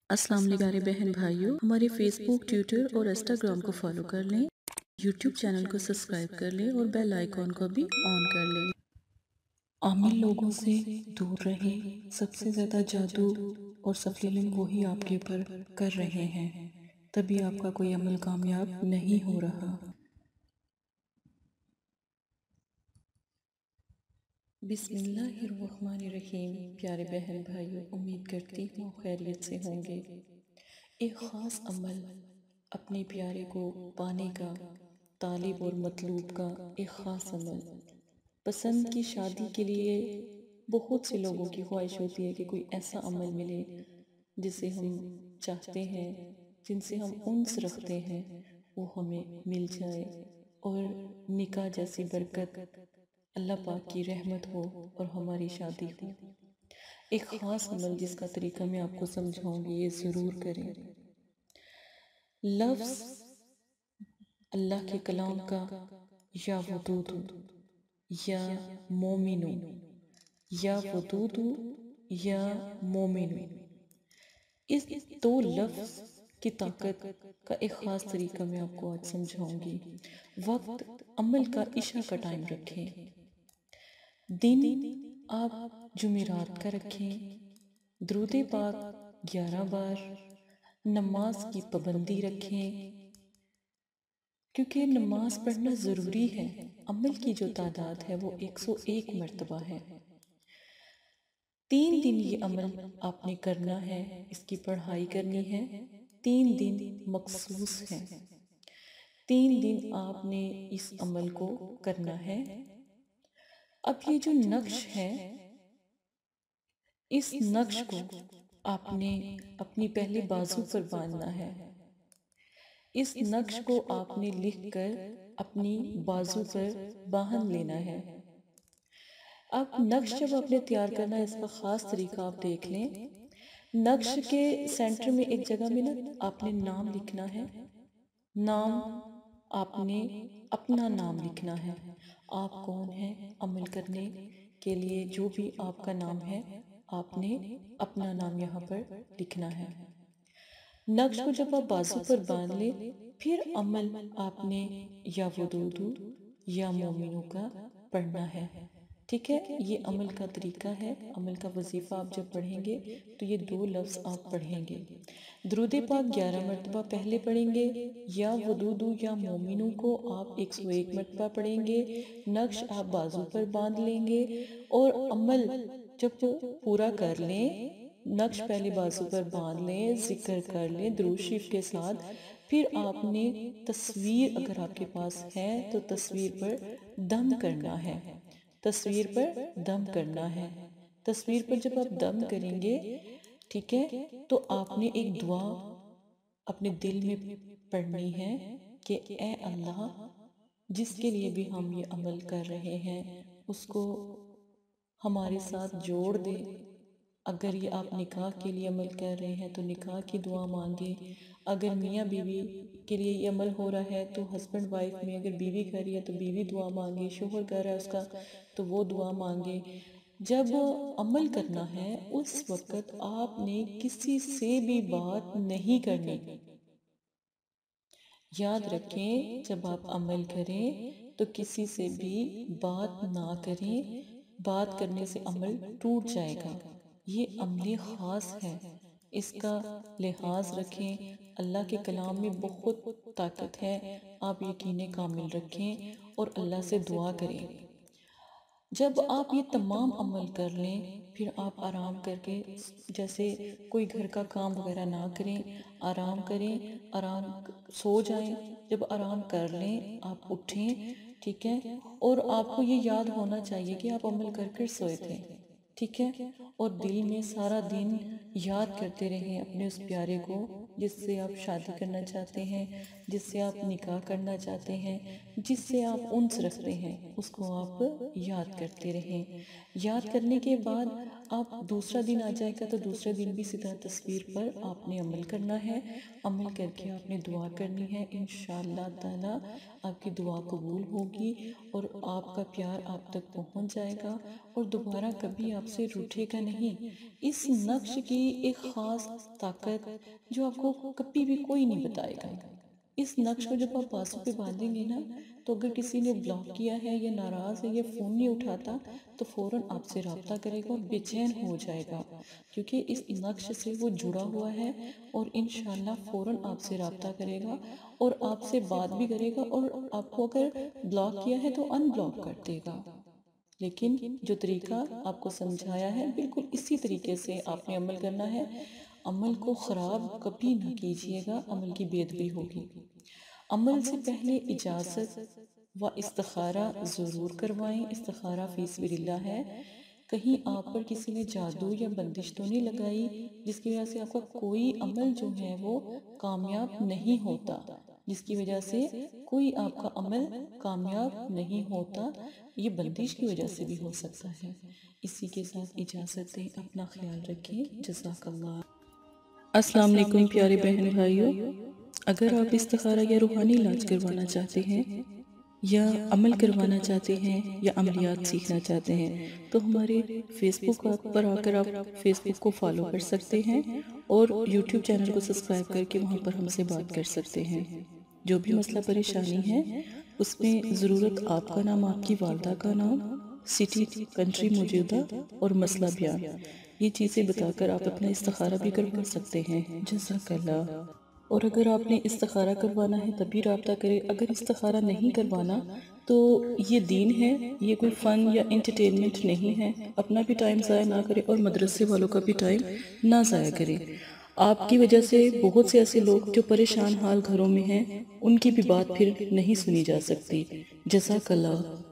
अस्सलाम वालेकुम प्यारे बहन भाइयों, हमारे फेसबुक, ट्विटर और इंस्टाग्राम को फॉलो कर लें, यूट्यूब चैनल को सब्सक्राइब कर लें और बेल आइकॉन को भी ऑन कर लें। आमिल लोगों से दूर रहें। सबसे ज़्यादा जादू और सफलीलिंग वही आपके ऊपर कर रहे हैं, तभी आपका कोई अमल कामयाब नहीं हो रहा। बिस्मिल्लाहिर्रहमानिर्रहीम। प्यारे बहन भाइयों, उम्मीद करती हूँ खैरियत से होंगे। एक ख़ास अमल अपने प्यारे को पाने का, तालिब और मतलूब का एक ख़ास अमल। पसंद की शादी के लिए बहुत से लोगों की ख्वाहिश होती है कि कोई ऐसा अमल मिले जिसे हम चाहते हैं, जिनसे हम उन्स रखते हैं, वो हमें मिल जाए और निकाह जैसी बरकत, अल्लाह पाक की रहमत हो और हमारी शादी हो। एक ख़ास अमल जिसका तरीका मैं आपको समझाऊंगी, ये ज़रूर करें। लफ्ज़ अल्लाह के कलाम का या वदूदू या मोमिनू या वदूदू या मोमिनू, इस दो लफ्ज़ की ताकत का एक ख़ास तरीका मैं आपको आज समझाऊंगी। वक्त अमल का इशा का टाइम रखें। दिन आप जुमेरात का रखें। दुरूद पाक 11 बार। नमाज की पाबंदी रखें, क्योंकि नमाज पढ़ना ज़रूरी है। अमल की जो तादाद है वो 101 मरतबा है। 3 दिन ये अमल आपने करना है, इसकी पढ़ाई करनी है। 3 दिन मखसूस है। 3 दिन आपने इस अमल को करना है। अब ये जो नक्श है, इस नक्श को आपने अपनी पहले बाजू पर बांधना है। इस नक्श को आपने लिखकर अपनी बाजू पर बांध लेना है। अब नक्श जब आपने तैयार करना है, इसका ख़ास तरीका आप देख लें। नक्श के सेंटर में एक जगह में ना आपने नाम लिखना है। नाम आपने अपना नाम लिखना है। आप कौन हैं, अमल करने के लिए जो भी आपका नाम है, आपने अपना नाम यहाँ पर लिखना है। नक्श को जब आप बाजू पर बांध ले, फिर अमल आपने या वदूदू या मोमिनू का पढ़ना है। ठीक है, ये अमल का तरीका है। अमल का वजीफ़ा आप जब पढ़ेंगे तो ये 2 लफ्ज़ आप पढ़ेंगे। दुरूद पाक 11 मरतबा पहले पढ़ेंगे। या वदूदू या मोमिनू को आप 101 मरतबा पढ़ेंगे। नक्श आप बाजू पर बांध लेंगे और अमल जब पूरा कर लें, नक्श पहले बाजू पर बांध लें, जिक्र कर लें दुरूद शरीफ के साथ, फिर आपने तस्वीर अगर आपके पास है तो तस्वीर पर दम करना है। तस्वीर पर दम करना है। तस्वीर पर जब आप दम करेंगे, ठीक है, तो आपने एक दुआ अपने दिल में पढ़नी है कि ए अल्लाह, जिसके लिए भी हम ये अमल कर रहे हैं उसको हमारे साथ जोड़ दे। अगर ये आप निकाह के लिए अमल कर रहे हैं तो निकाह की दुआ मांगे। अगर मियाँ बीवी के लिए ये अमल हो रहा है तो हस्बैंड वाइफ में, अगर बीवी कर रही है तो बीवी दुआ मांगे, शोहर कर रहा है उसका तो वो दुआ मांगे। जब अमल करना है उस वक़्त आपने किसी से भी बात नहीं करनी। याद रखें, जब आप अमल करें तो किसी से भी बात ना करें। बात करने से अमल टूट जाएगा। ये अमल ख़ास है, इसका लिहाज रखें। अल्लाह के कलाम में बहुत ताकत है, आप यकीन कामिल रखें और अल्लाह से दुआ करें। जब आप ये तमाम अमल कर लें, फिर आप आराम करके, जैसे कोई घर का काम वगैरह ना करें, आराम करें, सो जाएं। जब आराम कर लें आप उठें, ठीक है, और आपको ये याद होना चाहिए कि आप अमल कर कर सोए थे। ठीक है, और दिल में सारा दिन याद करते रहें अपने उस प्यारे को जिससे आप शादी करना चाहते हैं, जिससे आप निकाह करना चाहते हैं, जिससे आप उन्स रखते हैं, उसको आप याद करते रहें। याद करने के बाद आप दूसरा दिन आ जाएगा तो दूसरे दिन भी सीधा तस्वीर पर आपने अमल करना है। अमल करके आपने दुआ करनी है। इंशाअल्लाह ताला आपकी दुआ कबूल होगी और आपका प्यार आप तक पहुंच जाएगा और दोबारा कभी आपसे रूठेगा नहीं। इस नक्श की ایک خاص طاقت جو آپ کو کبھی بھی کوئی نہیں بتائے گا۔ اس نقش کو جب آپ بازو پہ باندھیں گے نا، تو اگر کسی نے بلاک کیا ہے یا ناراض ہے یا فون نہیں اٹھاتا تو فوراً آپ سے رابطہ کرے گا اور بے چین ہو جائے گا، کیونکہ اس نقش سے وہ جڑا ہوا ہے اور انشاءاللہ فوراً آپ سے رابطہ کرے گا اور آپ سے بات بھی کرے گا، اور آپ کو اگر بلاک کیا ہے تو ان بلاک کر دے گا۔ لیکن جو طریقہ آپ کو سمجھایا ہے بالکل اسی طریقے سے آپ نے عمل کرنا ہے۔ عمل کو خراب کبھی نہ کیجیے گا، عمل کی بے ادبی ہوگی۔ عمل سے پہلے اجازت و استخارہ ضرور کروائیں۔ استخارہ فی سبیل اللہ ہے، کہیں آپ پر کسی نے جادو یا بندش تو نہیں لگائی جس کی وجہ سے آپ کا کوئی عمل جو ہے وہ کامیاب نہیں ہوتا، جس کی وجہ سے کوئی آپ کا عمل کامیاب نہیں ہوتا، یہ بندش کی وجہ سے بھی ہو سکتا ہے۔ اسی کے ساتھ اجازت دیں، اپنا خیال رکھیں، جزاک اللہ۔ السلام علیکم پیارے بہن بھائیوں، اگر آپ استخارہ یا روحانی علاج کروانا چاہتے ہیں یا عمل کروانا چاہتے ہیں یا عملیات سیکھنا چاہتے ہیں تو ہمارے فیس بک پر آ کر آپ فیس بک کو فالو کر سکتے ہیں اور یوٹیوب چینل کو سبسکرائب کر کے وہاں پر ہم سے بات کر سکتے ہیں۔ جو بھی مسئلہ پریشانی ہے اس میں ضرورت آپ کا نام، آپ کی والدہ کا نام، سٹی، کنٹری موجودہ اور مسئلہ بیان، یہ چیزیں بتا کر آپ اپنا استخارہ بھی کروا سکتے ہیں۔ جزاک اللہ۔ اور اگر آپ نے استخارہ کروانا ہے تبھی رابطہ کریں، اگر استخارہ نہیں کروانا تو یہ دین ہے، یہ کوئی فن یا انٹرٹینمنٹ نہیں ہے۔ اپنا بھی ٹائم ضائع نہ کریں اور مدرسے والوں کا بھی ٹائم نہ ضائع کریں۔ آپ کی وجہ سے بہت سے ایسے لوگ جو پریشان حال گھروں میں ہیں ان کی بھی بات پھر نہیں سنی جا سکتی۔ جزاک اللہ۔